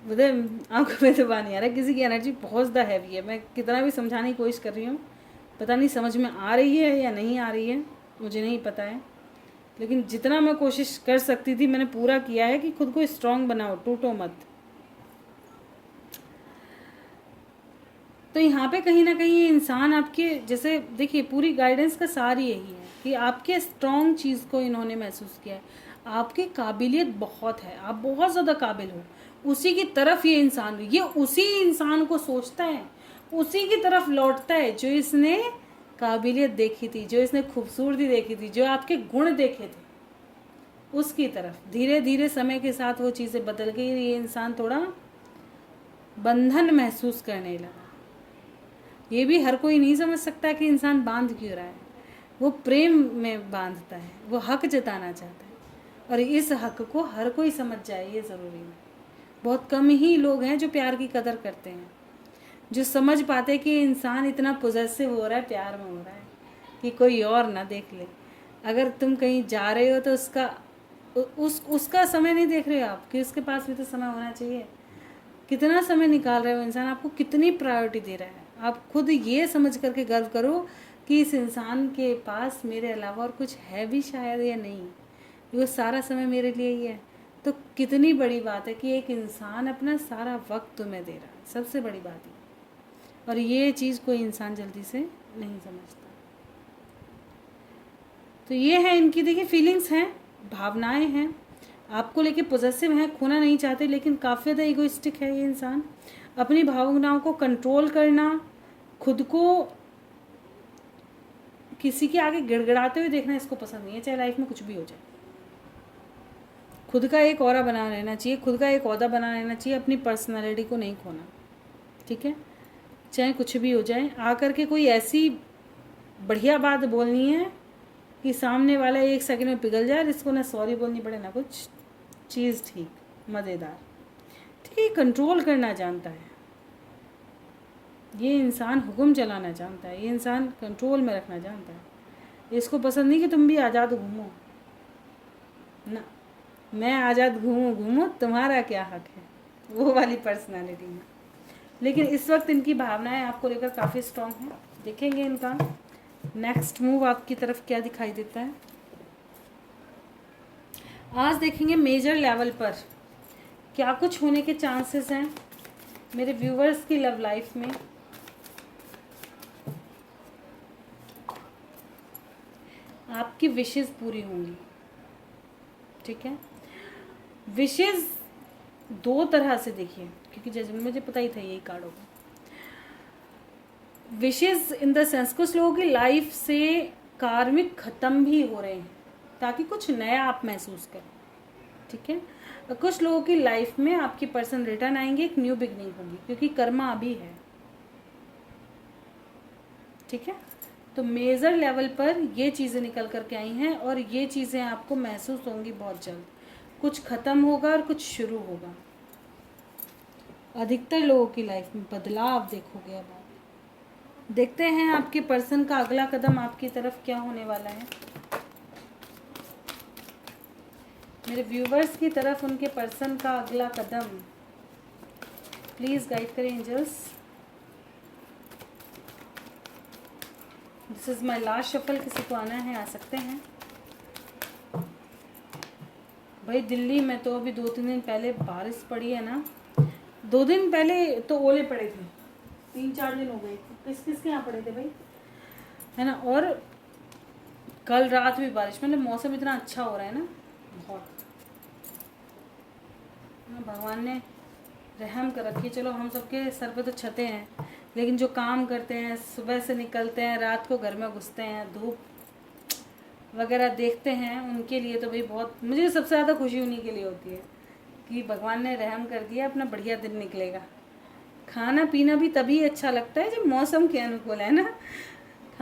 मुझे आंखों में तो पानी आ रहा है। किसी की एनर्जी बहुत ज़्यादा हैवी है। मैं कितना भी समझाने की कोशिश कर रही हूँ, पता नहीं समझ में आ रही है या नहीं आ रही है, मुझे नहीं पता है। लेकिन जितना मैं कोशिश कर सकती थी मैंने पूरा किया है कि खुद को स्ट्रांग बनाओ, टूटो मत। तो यहाँ पे कहीं ना कहीं ये इंसान आपके जैसे, देखिए पूरी गाइडेंस का सार ही यही है कि आपके स्ट्रॉन्ग चीज़ को इन्होंने महसूस किया है। आपकी काबिलियत बहुत है, आप बहुत ज़्यादा काबिल हो। उसी की तरफ ये इंसान, ये उसी इंसान को सोचता है, उसी की तरफ लौटता है जो इसने काबिलियत देखी थी, जो इसने खूबसूरती देखी थी, जो आपके गुण देखे थे, उसकी तरफ। धीरे धीरे समय के साथ वो चीज़ें बदल गई, ये इंसान थोड़ा बंधन महसूस करने लगा। ये भी हर कोई नहीं समझ सकता कि इंसान बांध क्यों रहा है। वो प्रेम में बांधता है, वो हक जताना चाहता है, और इस हक को हर कोई समझ जाए ये ज़रूरी है। बहुत कम ही लोग हैं जो प्यार की कदर करते हैं, जो समझ पाते कि इंसान इतना पोजेसिव हो रहा है, प्यार में हो रहा है कि कोई और ना देख ले। अगर तुम कहीं जा रहे हो तो उसका समय नहीं देख रहे हो आप, कि उसके पास भी तो समय होना चाहिए। कितना समय निकाल रहे हो इंसान, आपको कितनी प्रायोरिटी दे रहा है। आप खुद ये समझ करके गर्व करो कि इस इंसान के पास मेरे अलावा और कुछ है भी शायद या नहीं, वो सारा समय मेरे लिए ही है। तो कितनी बड़ी बात है कि एक इंसान अपना सारा वक्त तुम्हें दे रहा है, सबसे बड़ी बात है। और ये चीज़ कोई इंसान जल्दी से नहीं समझता। तो ये है इनकी, देखिए फीलिंग्स हैं, भावनाएं हैं, आपको लेके पॉजिटिव हैं, खोना नहीं चाहते, लेकिन काफ़ी ज़्यादा इगोइस्टिक है ये इंसान। अपनी भावनाओं को कंट्रोल करना, खुद को किसी के आगे गिड़गिड़ाते हुए देखना इसको पसंद नहीं है, चाहे लाइफ में कुछ भी हो जाए। खुद का एक ऑरा बना रहना चाहिए, खुद का एक ओहदा बना रहना चाहिए, अपनी पर्सनालिटी को नहीं खोना, ठीक है। चाहे कुछ भी हो जाए, आकर के कोई ऐसी बढ़िया बात बोलनी है कि सामने वाला 1 सेकंड में पिघल जाए, जिसको ना सॉरी बोलनी पड़े ना कुछ, चीज़ ठीक, मज़ेदार, ठीक है। कंट्रोल करना जानता है ये इंसान, हुक्म चलाना जानता है ये इंसान, कंट्रोल में रखना जानता है। इसको पसंद नहीं कि तुम भी आज़ाद घूमो ना, मैं आज़ाद घूमो तुम्हारा क्या हक है, वो वाली पर्सनालिटी है। लेकिन इस वक्त इनकी भावनाएं आपको लेकर काफ़ी स्ट्रांग हैं। देखेंगे इनका नेक्स्ट मूव आपकी तरफ क्या दिखाई देता है। आज देखेंगे मेजर लेवल पर क्या कुछ होने के चांसेस हैं मेरे व्यूवर्स की लव लाइफ में। आपकी विशेस पूरी होंगी, ठीक है। विशेस 2 तरह से देखिए, क्योंकि जैसे मुझे पता ही था यही कार्ड होगा। विशेस इन द सेंस, कुछ लोगों की लाइफ से कार्मिक ख़त्म भी हो रहे हैं ताकि कुछ नया आप महसूस करें, ठीक है। और कुछ लोगों की लाइफ में आपकी पर्सन रिटर्न आएंगे, एक न्यू बिगनिंग होगी, क्योंकि कर्मा अभी है, ठीक है। तो मेजर लेवल पर ये चीज़ें निकल करके आई हैं और ये चीज़ें आपको महसूस होंगी बहुत जल्द। कुछ ख़त्म होगा और कुछ शुरू होगा। अधिकतर लोगों की लाइफ में बदलाव देखोगे अब आप। देखते हैं आपके पर्सन का अगला कदम आपकी तरफ क्या होने वाला है। मेरे व्यूवर्स की तरफ उनके पर्सन का अगला कदम प्लीज़ गाइड करें angels. This is my last shuffle, किसी को आना है आ सकते हैं। भाई दिल्ली में तो अभी 2-3 दिन पहले बारिश पड़ी है ना, 2 दिन पहले तो ओले पड़े थे, 3-4 दिन हो गए। किस किस के यहाँ पड़े थे भाई, है ना। और कल रात भी बारिश, मतलब मौसम इतना अच्छा हो रहा है ना, बहुत। भगवान ने रहम कर रखी। चलो हम सबके सर पे तो छतें हैं, लेकिन जो काम करते हैं, सुबह से निकलते हैं, रात को घर में घुसते हैं, धूप वगैरह देखते हैं, उनके लिए तो भाई बहुत, मुझे सबसे ज़्यादा खुशी उन्हीं के लिए होती है कि भगवान ने रहम कर दिया, अपना बढ़िया दिन निकलेगा। खाना पीना भी तभी अच्छा लगता है जब मौसम के अनुकूल, है ना।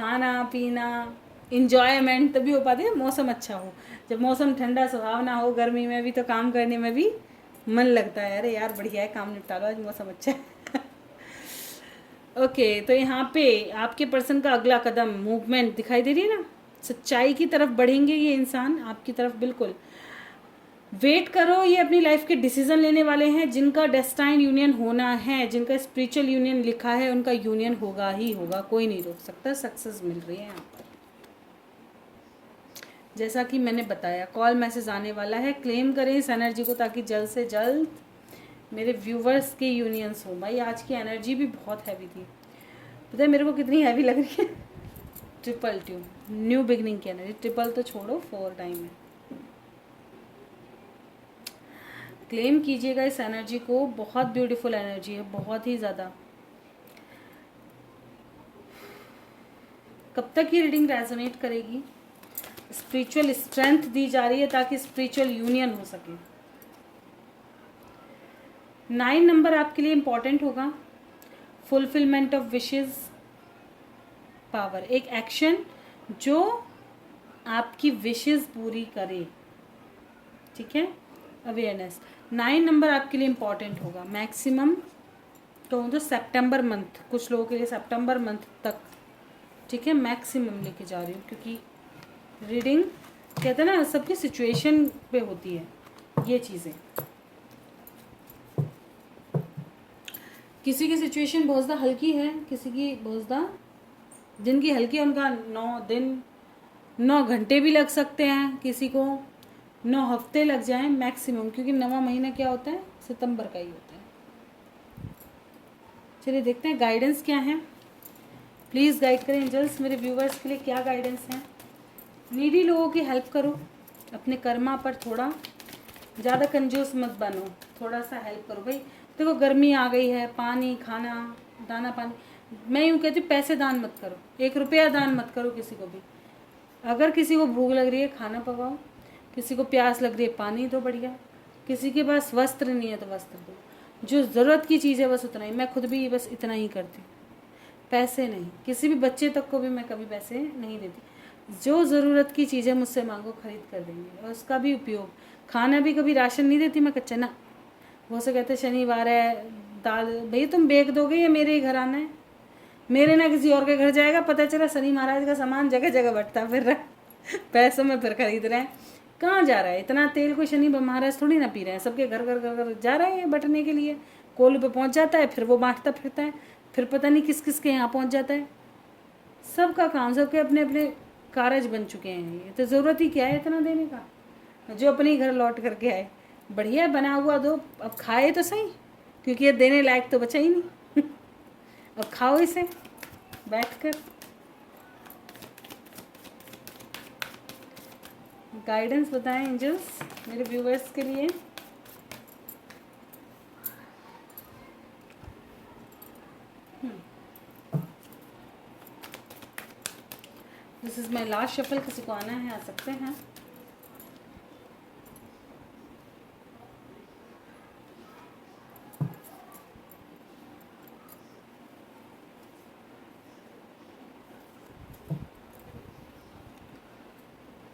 खाना पीना इंजॉयमेंट तभी हो पाती है मौसम अच्छा हो। जब मौसम ठंडा सुहावना हो, गर्मी में भी तो काम करने में भी मन लगता है, अरे यार बढ़िया है, काम निपटा लो, आज मौसम अच्छा है। ओके, तो यहाँ पे आपके पर्सन का अगला कदम, मूवमेंट दिखाई दे रही है ना, सच्चाई की तरफ बढ़ेंगे ये इंसान आपकी तरफ, बिल्कुल। वेट करो, ये अपनी लाइफ के डिसीजन लेने वाले हैं, जिनका डेस्टाइन यूनियन होना है, जिनका स्पिरिचुअल यूनियन लिखा है, उनका यूनियन होगा ही होगा, कोई नहीं रोक सकता। सक्सेस मिल रही है यहाँ पर, जैसा कि मैंने बताया। कॉल मैसेज आने वाला है, क्लेम करें इस एनर्जी को ताकि जल्द से जल्द मेरे व्यूवर्स के यूनियंस हो। भाई आज की एनर्जी भी बहुत हैवी थी, पता है मेरे को कितनी हैवी लग रही है। ट्रिपल ट्यूब, न्यू बिगनिंग की एनर्जी, ट्रिपल तो छोड़ो, 4 टाइम है। क्लेम कीजिएगा इस एनर्जी को, बहुत ब्यूटीफुल एनर्जी है, बहुत ही ज़्यादा। कब तक ये रीडिंग रेजोनेट करेगी? स्पिरिचुअल स्ट्रेंथ दी जा रही है ताकि स्पिरिचुअल यूनियन हो सके। 9 नंबर आपके लिए इंपॉर्टेंट होगा। फुलफिलमेंट ऑफ विशेस, पावर, एक एक्शन जो आपकी विशेस पूरी करे, ठीक है, अवेयरनेस। 9 नंबर आपके लिए इंपॉर्टेंट होगा मैक्सिमम, तो सितंबर मंथ, कुछ लोगों के लिए सितंबर मंथ तक, ठीक है, मैक्सिमम लेके जा रही हूँ, क्योंकि रीडिंग कहते हैं ना सबकी सिचुएशन पे होती है ये चीज़ें। किसी की सिचुएशन बहुत ज़्यादा हल्की है, किसी की बहुत ज़्यादा, जिनकी हल्की है उनका 9 दिन 9 घंटे भी लग सकते हैं, किसी को 9 हफ्ते लग जाएं मैक्सिमम, क्योंकि 9वां महीना क्या होता है, सितंबर का ही होता है। चलिए देखते हैं गाइडेंस क्या है। प्लीज़ गाइड करें एंजल्स, मेरे व्यूवर्स के लिए क्या गाइडेंस है। नीडी लोगों की हेल्प करो, अपने कर्मा पर थोड़ा ज़्यादा कंजूस मत बनो, थोड़ा सा हेल्प करो। भाई देखो गर्मी आ गई है, पानी, खाना, दाना पानी, मैं यूँ कहती हूँ पैसे दान मत करो, 1 रुपया दान मत करो किसी को भी। अगर किसी को भूख लग रही है खाना पकाओ, किसी को प्यास लग रही है पानी दो बढ़िया, किसी के पास वस्त्र नहीं है तो वस्त्र दो, जो ज़रूरत की चीज़ है बस उतना ही। मैं खुद भी बस इतना ही करती हूँ, पैसे नहीं, किसी भी बच्चे तक को भी मैं कभी पैसे नहीं देती। जो ज़रूरत की चीज़ें मुझसे मांगो खरीद कर देंगे, और उसका भी उपयोग। खाना भी कभी राशन नहीं देती मैं कच्चा ना, वो से कहते शनिवार है दाल, भैया तुम बेच दोगे या मेरे ही घर आना है, मेरे ना किसी और के घर जाएगा, पता चला शनि महाराज का सामान जगह जगह बटता फिर रहा पैसों में फिर खरीद रहे हैं। कहाँ जा रहा है इतना तेल? कोई शनि महाराज थोड़ी ना पी रहे हैं, सबके घर घर घर घर जा रहे हैं बटने के लिए। कोल्हू पे पहुँच जाता है, फिर वो बांटता फिरता है, फिर पता नहीं किस किस के यहाँ पहुँच जाता है। सबका काम, सबके अपने अपने कारज बन चुके हैं, ये तो ज़रूरत ही क्या है इतना देने का। जो अपने घर लौट करके आए, बढ़िया बना हुआ दो, अब खाए तो सही, क्योंकि ये देने लायक तो बचा ही नहीं अब खाओ इसे बैठकर। गाइडेंस बताएं एंजल्स मेरे व्यूवर्स के लिए। This is my last shuffle, किसी को आना है आ सकते हैं।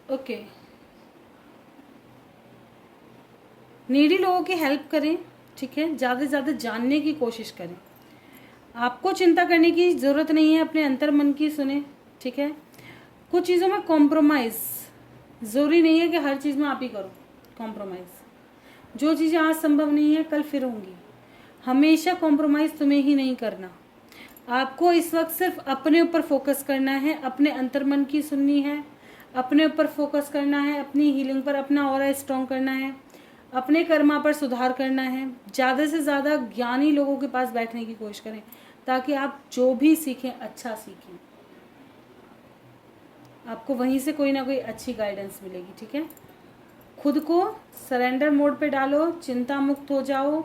ओके, नीडी लोगों की हेल्प करें, ठीक है, ज़्यादा से ज़्यादा जानने की कोशिश करें। आपको चिंता करने की ज़रूरत नहीं है, अपने अंतर मन की सुने, ठीक है। कुछ चीज़ों में कॉम्प्रोमाइज़, ज़रूरी नहीं है कि हर चीज़ में आप ही करो कॉम्प्रोमाइज़। जो चीज़ें आज संभव नहीं है कल फिर होंगी। हमेशा कॉम्प्रोमाइज़ तुम्हें ही नहीं करना, आपको इस वक्त सिर्फ अपने ऊपर फोकस करना है, अपने अंतर मन की सुननी है, अपने ऊपर फोकस करना है, अपनी हीलिंग पर, अपना ऑरा स्ट्रॉन्ग करना है, अपने कर्मा पर सुधार करना है। ज़्यादा से ज़्यादा ज्ञानी लोगों के पास बैठने की कोशिश करें ताकि आप जो भी सीखें अच्छा सीखें, आपको वहीं से कोई ना कोई अच्छी गाइडेंस मिलेगी, ठीक है। खुद को सरेंडर मोड पे डालो, चिंता मुक्त हो जाओ,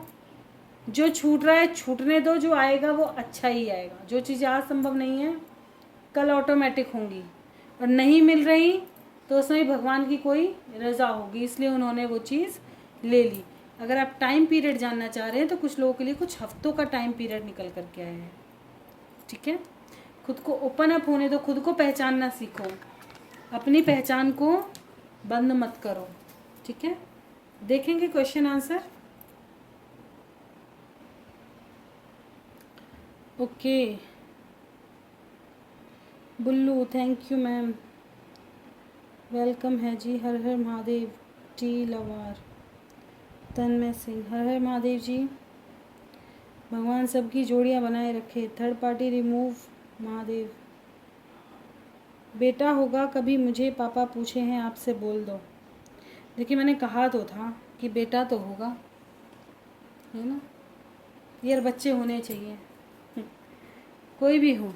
जो छूट रहा है छूटने दो, जो आएगा वो अच्छा ही आएगा। जो चीज़ें आज संभव नहीं है कल ऑटोमेटिक होंगी, और नहीं मिल रही तो उसमें भगवान की कोई रज़ा होगी, इसलिए उन्होंने वो चीज़ ले ली। अगर आप टाइम पीरियड जानना चाह रहे हैं तो कुछ लोगों के लिए कुछ हफ्तों का टाइम पीरियड निकल करके आया है, ठीक है। खुद को ओपन अप होने दो, खुद को पहचानना सीखो, अपनी पहचान को बंद मत करो। ठीक है, देखेंगे question answer. Okay blue, thank you ma'am, welcome है जी। हर हर महादेव। टी लवार, तन्मय सिंह, हर हर महादेव जी। भगवान सबकी जोड़ियां बनाए रखे। Third party remove Mahadev. बेटा होगा कभी मुझे पापा पूछे हैं आपसे बोल दो। देखिए मैंने कहा तो था कि बेटा तो होगा, है ना यार, बच्चे होने चाहिए, कोई भी हो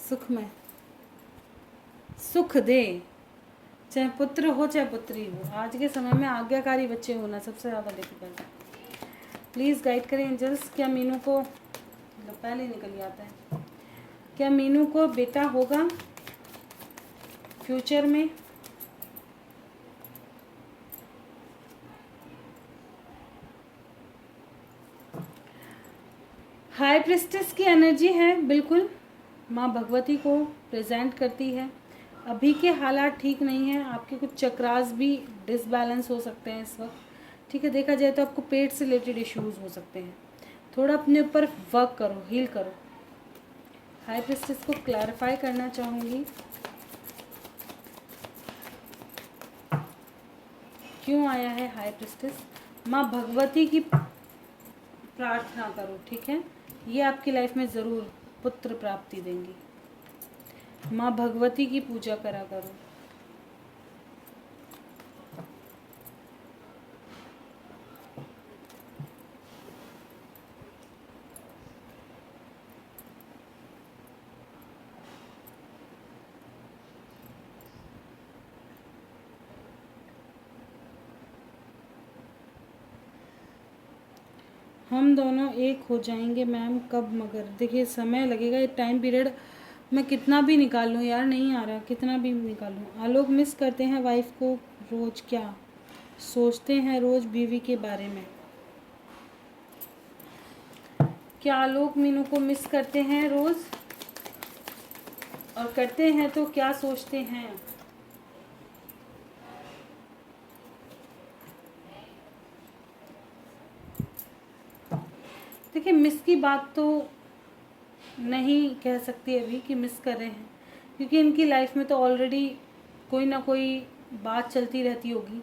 सुख में सुख दे, चाहे पुत्र हो चाहे पुत्री हो। आज के समय में आज्ञाकारी बच्चे होना सबसे ज़्यादा डिफिकल्ट है। प्लीज़ गाइड करें एंजल्स, क्या मीनू को, मतलब पहले ही निकल जाता है, क्या मीनू को बेटा होगा फ्यूचर में? हाई प्रिस्टेस की एनर्जी है, बिल्कुल माँ भगवती को प्रेजेंट करती है। अभी के हालात ठीक नहीं हैं, आपके कुछ चक्रास भी डिसबैलेंस हो सकते हैं इस वक्त। ठीक है, देखा जाए तो आपको पेट से रिलेटेड इश्यूज हो सकते हैं, थोड़ा अपने ऊपर वर्क करो, हील करो। हाई प्रिस्टेस को क्लैरिफाई करना चाहूँगी, क्यों आया है हाई प्रिस्टेस। माँ भगवती की प्रार्थना करो, ठीक है, ये आपकी लाइफ में ज़रूर पुत्र प्राप्ति देंगी। माँ भगवती की पूजा करा करो। हम दोनों एक हो जाएंगे मैम, कब? मगर देखिए समय लगेगा, ये टाइम पीरियड मैं कितना भी निकाल लूँ यार, नहीं आ रहा, कितना भी निकाल लूँ। आलोक मिस करते हैं वाइफ को रोज़, क्या सोचते हैं रोज़ बीवी के बारे में? क्या आलोक मीनू को मिस करते हैं रोज़, और करते हैं तो क्या सोचते हैं? देखिए मिस की बात तो नहीं कह सकती अभी कि मिस कर रहे हैं, क्योंकि इनकी लाइफ में तो ऑलरेडी कोई ना कोई बात चलती रहती होगी।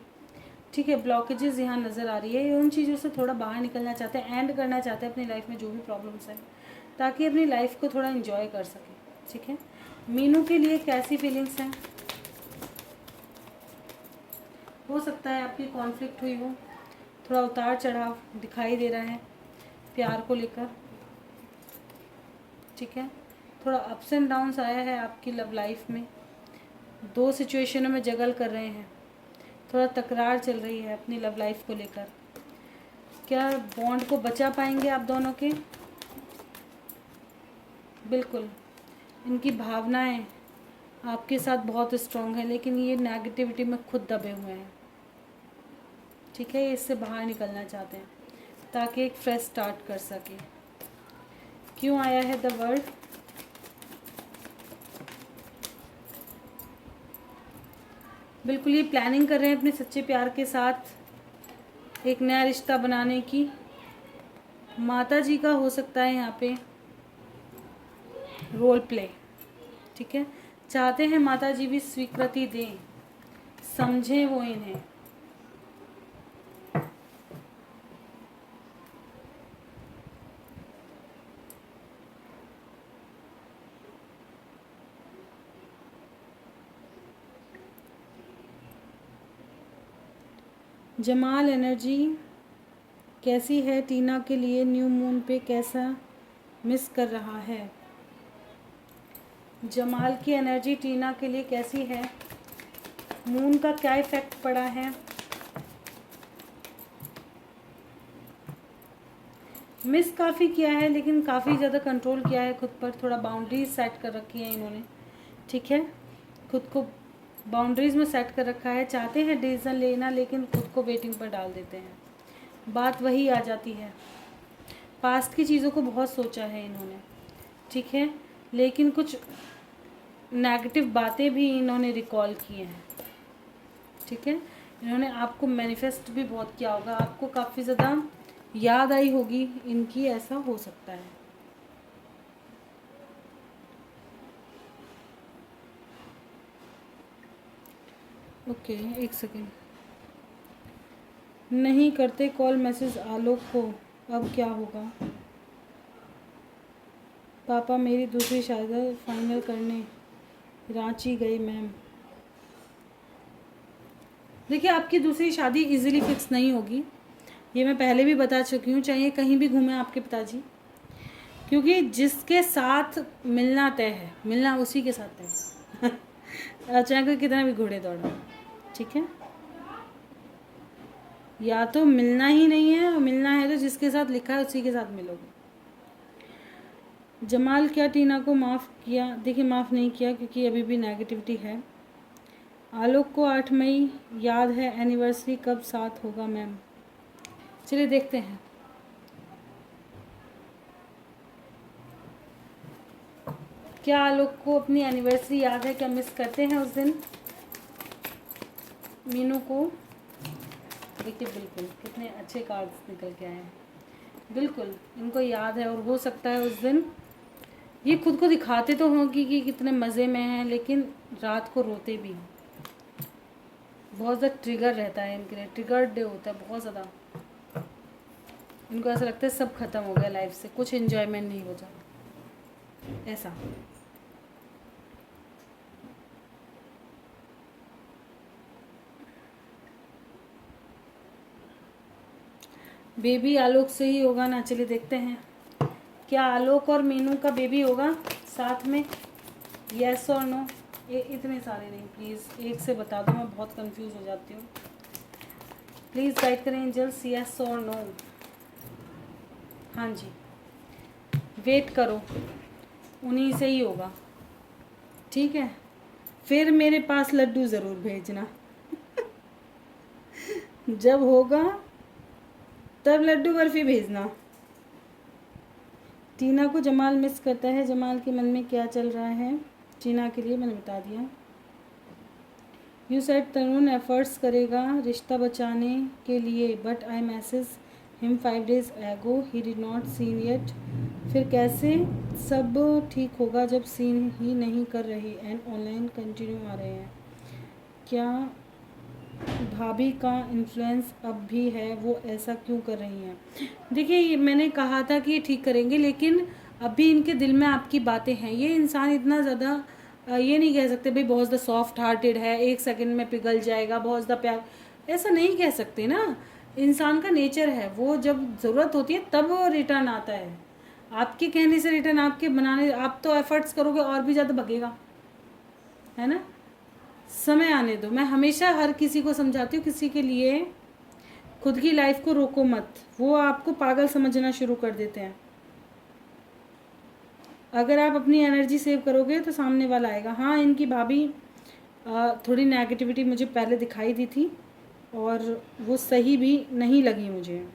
ठीक है, ब्लॉकेजेस यहाँ नज़र आ रही है, ये उन चीज़ों से थोड़ा बाहर निकलना चाहते हैं, एंड करना चाहते हैं अपनी लाइफ में जो भी प्रॉब्लम्स हैं, ताकि अपनी लाइफ को थोड़ा इन्जॉय कर सकें। ठीक है, मीनू के लिए कैसी फीलिंग्स हैं? हो सकता है आपकी कॉन्फ्लिक्ट हुई हो, थोड़ा उतार चढ़ाव दिखाई दे रहा है प्यार को लेकर। ठीक है, थोड़ा अप्स एंड डाउन्स आया है आपकी लव लाइफ में, दो सिचुएशनों में जगल कर रहे हैं, थोड़ा तकरार चल रही है अपनी लव लाइफ को लेकर। क्या बॉन्ड को बचा पाएंगे आप दोनों के? बिल्कुल, इनकी भावनाएं आपके साथ बहुत स्ट्रॉन्ग है, लेकिन ये नेगेटिविटी में खुद दबे हुए हैं। ठीक है, ये इससे बाहर निकलना चाहते हैं ताकि एक फ्रेश स्टार्ट कर सके। क्यों आया है द वर्ल्ड? बिल्कुल ये प्लानिंग कर रहे हैं अपने सच्चे प्यार के साथ एक नया रिश्ता बनाने की। माता जी का हो सकता है यहाँ पे रोल प्ले। ठीक है, चाहते हैं माता जी भी स्वीकृति दें, समझें वो इन्हें। जमाल एनर्जी कैसी है टीना के लिए? न्यू मून पे कैसा मिस कर रहा है? जमाल की एनर्जी टीना के लिए कैसी है? मून का क्या इफेक्ट पड़ा है? मिस काफ़ी किया है, लेकिन काफ़ी ज़्यादा कंट्रोल किया है खुद पर, थोड़ा बाउंड्रीज सेट कर रखी है इन्होंने। ठीक है, खुद को बाउंड्रीज में सेट कर रखा है, चाहते हैं डिसीजन लेना लेकिन खुद को वेटिंग पर डाल देते हैं। बात वही आ जाती है, पास्ट की चीज़ों को बहुत सोचा है इन्होंने। ठीक है, लेकिन कुछ नेगेटिव बातें भी इन्होंने रिकॉल की हैं, ठीक है। इन्होंने आपको मैनिफेस्ट भी बहुत किया होगा, आपको काफ़ी ज़्यादा याद आई होगी इनकी, ऐसा हो सकता है। ओके, एक सेकेंड। नहीं करते कॉल मैसेज आलोक को, अब क्या होगा? पापा मेरी दूसरी शादी फाइनल करने रांची गए मैम। देखिए, आपकी दूसरी शादी इजीली फिक्स नहीं होगी, ये मैं पहले भी बता चुकी हूँ, चाहे कहीं भी घूमे आपके पिताजी, क्योंकि जिसके साथ मिलना तय है, मिलना उसी के साथ तय है चाहे कोई कितना भी घोड़े दौड़ा, ठीक है। या तो मिलना ही नहीं है, और मिलना है तो जिसके साथ लिखा है उसी के साथ मिलोगे। जमाल क्या टीना को माफ़ किया? देखिए, माफ़ नहीं किया क्योंकि अभी भी नेगेटिविटी है। आलोक को 8 मई याद है, एनिवर्सरी कब साथ होगा मैम? चलिए देखते हैं। क्या आलोक को अपनी एनिवर्सरी याद है? क्या मिस करते हैं उस दिन मीनू को? देखिए, बिल्कुल कितने अच्छे कार्ड्स निकल के आए हैं। बिल्कुल इनको याद है, और हो सकता है उस दिन ये खुद को दिखाते तो हों कि कितने मज़े में हैं, लेकिन रात को रोते भी हैं। बहुत ज़्यादा ट्रिगर रहता है इनके लिए, ट्रिगर्ड डे होता है बहुत ज़्यादा। इनको ऐसा लगता है सब खत्म हो गया लाइफ से, कुछ एंजॉयमेंट नहीं हो जाता ऐसा। बेबी आलोक से ही होगा ना? चलिए देखते हैं, क्या आलोक और मीनू का बेबी होगा साथ में? यस और नो? इतने सारे नहीं, प्लीज़ एक से बता दो, मैं बहुत कंफ्यूज हो जाती हूँ। प्लीज़ गाइड करें एंजल्स, यस और नो? हाँ जी, वेट करो, उन्हीं से ही होगा, ठीक है। फिर मेरे पास लड्डू ज़रूर भेजना जब होगा तब लड्डू बर्फी भेजना। टीना को जमाल मिस करता है, जमाल के मन में क्या चल रहा है? टीना के लिए मैंने बता दिया। यू सेड तरुण एफर्ट्स करेगा रिश्ता बचाने के लिए, but I message him 5 days एगो, he did not seen yet. फिर कैसे सब ठीक होगा जब सीन ही नहीं कर रही एंड ऑनलाइन कंटिन्यू आ रहे हैं? क्या भाभी का इन्फ्लुएंस अब भी है, वो ऐसा क्यों कर रही हैं? देखिए, मैंने कहा था कि ये ठीक करेंगे, लेकिन अभी इनके दिल में आपकी बातें हैं। ये इंसान इतना ज़्यादा ये नहीं कह सकते भाई बहुत ज़्यादा सॉफ्ट हार्टेड है, एक सेकंड में पिघल जाएगा, बहुत ज़्यादा प्यार, ऐसा नहीं कह सकते ना। इंसान का नेचर है, वो जब ज़रूरत होती है तब वो रिटर्न आता है। आपके कहने से रिटर्न, आपके बनाने, आप तो एफर्ट्स करोगे और भी ज़्यादा भगेगा, है ना। समय आने दो। मैं हमेशा हर किसी को समझाती हूँ, किसी के लिए खुद की लाइफ को रोको मत, वो आपको पागल समझना शुरू कर देते हैं। अगर आप अपनी एनर्जी सेव करोगे तो सामने वाला आएगा। हाँ, इनकी भाभी थोड़ी नेगेटिविटी मुझे पहले दिखाई दी थी, और वो सही भी नहीं लगी मुझे,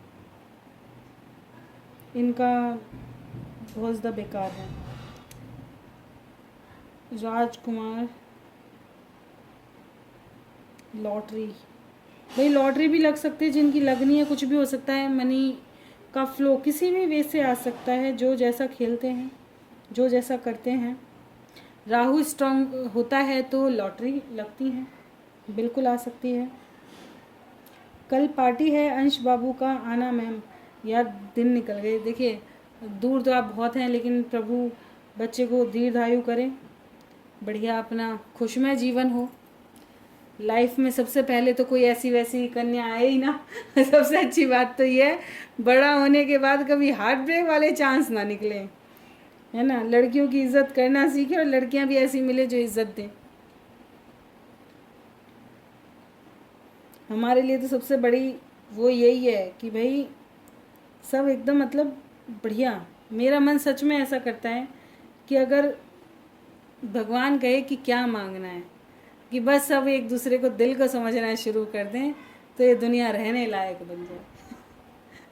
इनका बहुत ज़्यादा बेकार है। राजकुमार, लॉटरी, भाई लॉटरी भी लग सकती है, जिनकी लगनी है, कुछ भी हो सकता है। मनी का फ्लो किसी भी वे से आ सकता है, जो जैसा खेलते हैं, जो जैसा करते हैं। राहु स्ट्रांग होता है तो लॉटरी लगती है, बिल्कुल आ सकती है। कल पार्टी है, अंश बाबू का आना मैम। यार दिन निकल गए। देखिए, दूर तो आप बहुत हैं, लेकिन प्रभु बच्चे को दीर्घायु करें, बढ़िया अपना खुशमय जीवन हो। लाइफ में सबसे पहले तो कोई ऐसी वैसी कन्या आए ही ना सबसे अच्छी बात तो ये है, बड़ा होने के बाद कभी हार्ट ब्रेक वाले चांस ना निकले, है ना। लड़कियों की इज्जत करना सीखे, और लड़कियां भी ऐसी मिले जो इज्जत दें। हमारे लिए तो सबसे बड़ी वो यही है कि भाई सब एकदम मतलब बढ़िया। मेरा मन सच में ऐसा करता है कि अगर भगवान कहे कि क्या मांगना है, कि बस सब एक दूसरे को दिल को समझना शुरू कर दें, तो ये दुनिया रहने लायक बन जाए,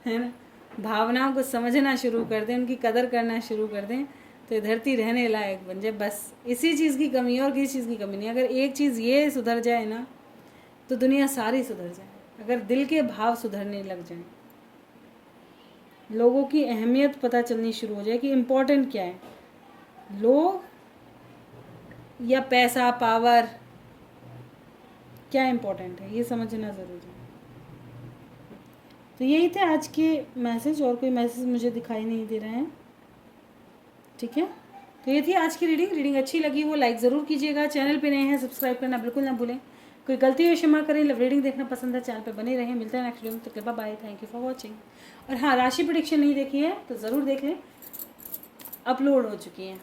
है ना। भावनाओं को समझना शुरू कर दें, उनकी कदर करना शुरू कर दें, तो ये धरती रहने लायक बन जाए, बस इसी चीज़ की कमी है और किसी चीज़ की कमी नहीं। अगर एक चीज़ ये सुधर जाए ना तो दुनिया सारी सुधर जाए। अगर दिल के भाव सुधरने लग जाएं, लोगों की अहमियत पता चलनी शुरू हो जाए कि इम्पोर्टेंट क्या है, लोग या पैसा पावर, क्या इम्पोर्टेंट है ये समझना ज़रूरी है। तो यही थे आज के मैसेज, और कोई मैसेज मुझे दिखाई नहीं दे रहे हैं। ठीक है, तो ये थी आज की रीडिंग अच्छी लगी हो लाइक ज़रूर कीजिएगा, चैनल पे नए हैं सब्सक्राइब करना बिल्कुल ना भूलें, कोई गलती हो क्षमा करें, लव रीडिंग देखना पसंद है चैनल पे बने रहें। मिलते हैं नेक्स्ट वीडियो में, तो bye, thank you for watching. और हाँ, राशि प्रेडिक्शन नहीं देखी है तो ज़रूर देख लें, अपलोड हो चुकी है।